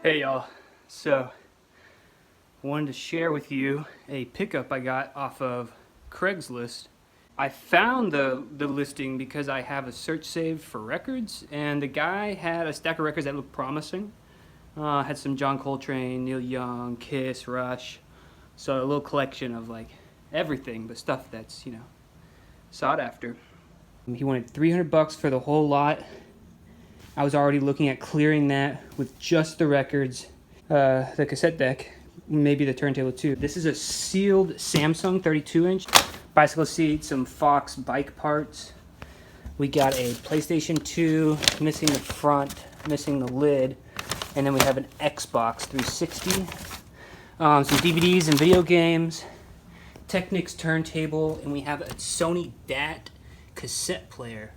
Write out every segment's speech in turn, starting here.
Hey y'all, so wanted to share with you a pickup I got off of Craigslist. I found the listing because I have a search saved for records, and the guy had a stack of records that looked promising. Had some John Coltrane, Neil Young, Kiss, Rush, so a little collection of like everything, but stuff that's sought after. He wanted $300 for the whole lot. I was already looking at clearing that with just the records, the cassette deck, maybe the turntable too. This is a sealed Samsung 32-inch bicycle seat, some Fox bike parts. We got a PlayStation 2, missing the front, missing the lid, and then we have an Xbox 360, some DVDs and video games, Technics turntable, and we have a Sony DAT cassette player.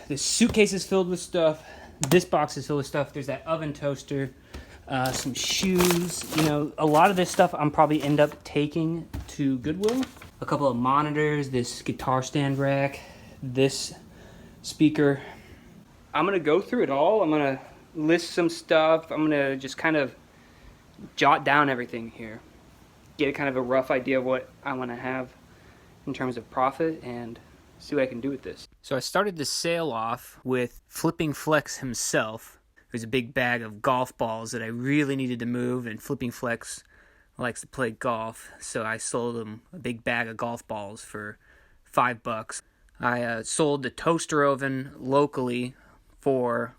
The suitcase is filled with stuff. This box is filled with stuff. There's that oven toaster, some shoes. A lot of this stuff I'm probably end up taking to Goodwill. A couple of monitors, this guitar stand rack, this speaker. I'm gonna go through it all. I'm gonna list some stuff. I'm gonna just kind of jot down everything here. Get kind of a rough idea of what I wanna have in terms of profit and see what I can do with this. So I started the sale off with Flipping Flex himself. There's a big bag of golf balls that I really needed to move, and Flipping Flex likes to play golf, so I sold him a big bag of golf balls for $5. I sold the toaster oven locally for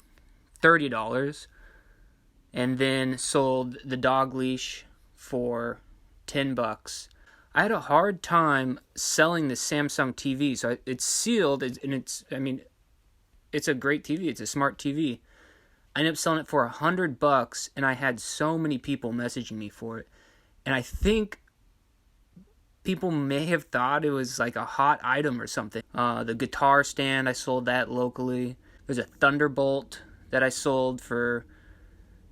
$30, and then sold the dog leash for $10. I had a hard time selling the Samsung TV, so it's sealed, and it's a great TV. It's a smart TV. I ended up selling it for $100, and I had so many people messaging me for it. And I think people may have thought it was like a hot item or something. The guitar stand, I sold that locally. There's a Thunderbolt that I sold for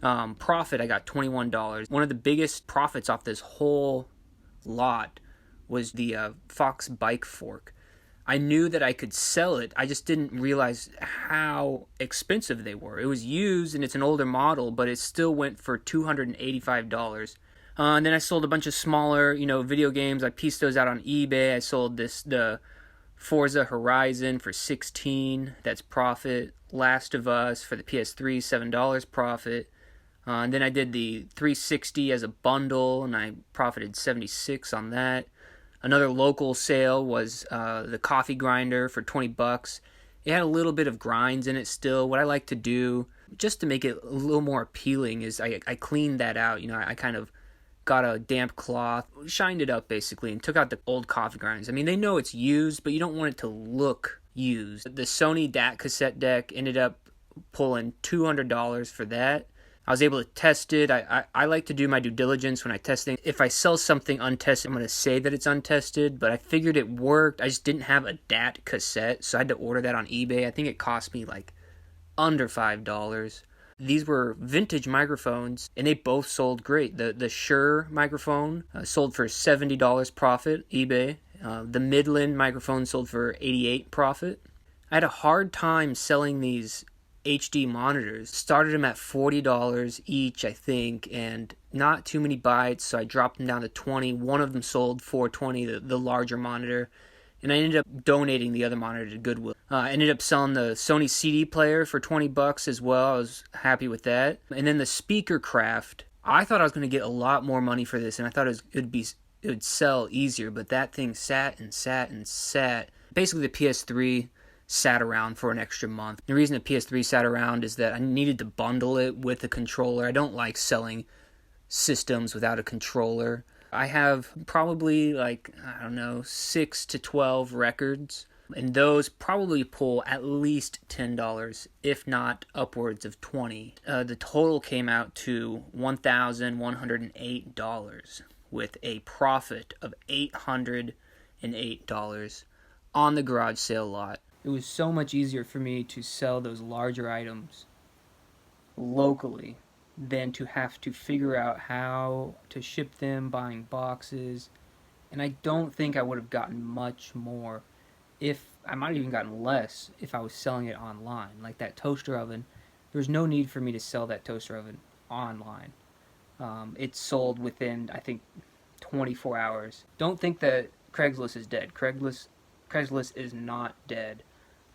profit. I got $21. One of the biggest profits off this whole lot was the Fox bike fork. I knew that I could sell it. I just didn't realize how expensive they were. It was used and it's an older model, but it still went for $285. And then I sold a bunch of smaller, video games. I pieced those out on eBay. I sold the Forza Horizon for $16. That's profit. Last of Us for the PS3, $7 profit. And then I did the 360 as a bundle, and I profited $76 on that. Another local sale was the coffee grinder for $20. It had a little bit of grinds in it still. What I like to do, just to make it a little more appealing, is I cleaned that out. I kind of got a damp cloth, shined it up basically, and took out the old coffee grinds. They know it's used, but you don't want it to look used. The Sony DAT cassette deck ended up pulling $200 for that. I was able to test it. I like to do my due diligence when I test things. If I sell something untested, I'm going to say that it's untested, but I figured it worked. I just didn't have a DAT cassette, so I had to order that on eBay. I think it cost me like under $5. These were vintage microphones, and they both sold great. The Shure microphone sold for $70 profit, eBay. The Midland microphone sold for $88 profit. I had a hard time selling these HD monitors. Started them at $40 each, I think, and not too many bites, so I dropped them down to $20. One of them sold for $20, the larger monitor, and I ended up donating the other monitor to Goodwill. I ended up selling the Sony CD player for $20 as well. I was happy with that. And then the speaker craft, I thought I was going to get a lot more money for this, and I thought it would sell easier, but that thing sat and sat and sat. Basically, the PS3 sat around for an extra month. The reason the PS3 sat around is that I needed to bundle it with a controller. I don't like selling systems without a controller. I have probably 6 to 12 records, and those probably pull at least $10, if not upwards of $20. The total came out to $1,108 with a profit of $808 on the garage sale lot. It was so much easier for me to sell those larger items locally than to have to figure out how to ship them, buying boxes. And I don't think I would have gotten much more. I might have even gotten if I was selling it online. Like that toaster oven, there's no need for me to sell that toaster oven online. It sold within, I think, 24 hours. Don't think that Craigslist is dead. Craigslist is not dead.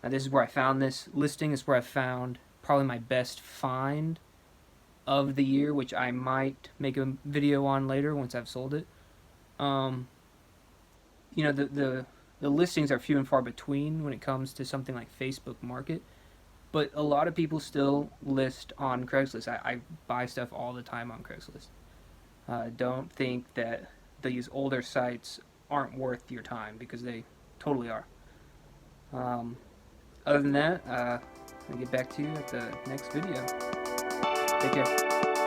This is where I found this listing. Is where I found probably my best find of the year, which I might make a video on later once I've sold it. You know, the listings are few and far between when it comes to something like Facebook Market, but a lot of people still list on Craigslist. I buy stuff all the time on Craigslist. Don't think that these older sites aren't worth your time, because they totally are. Other than that, I'll get back to you at the next video. Take care.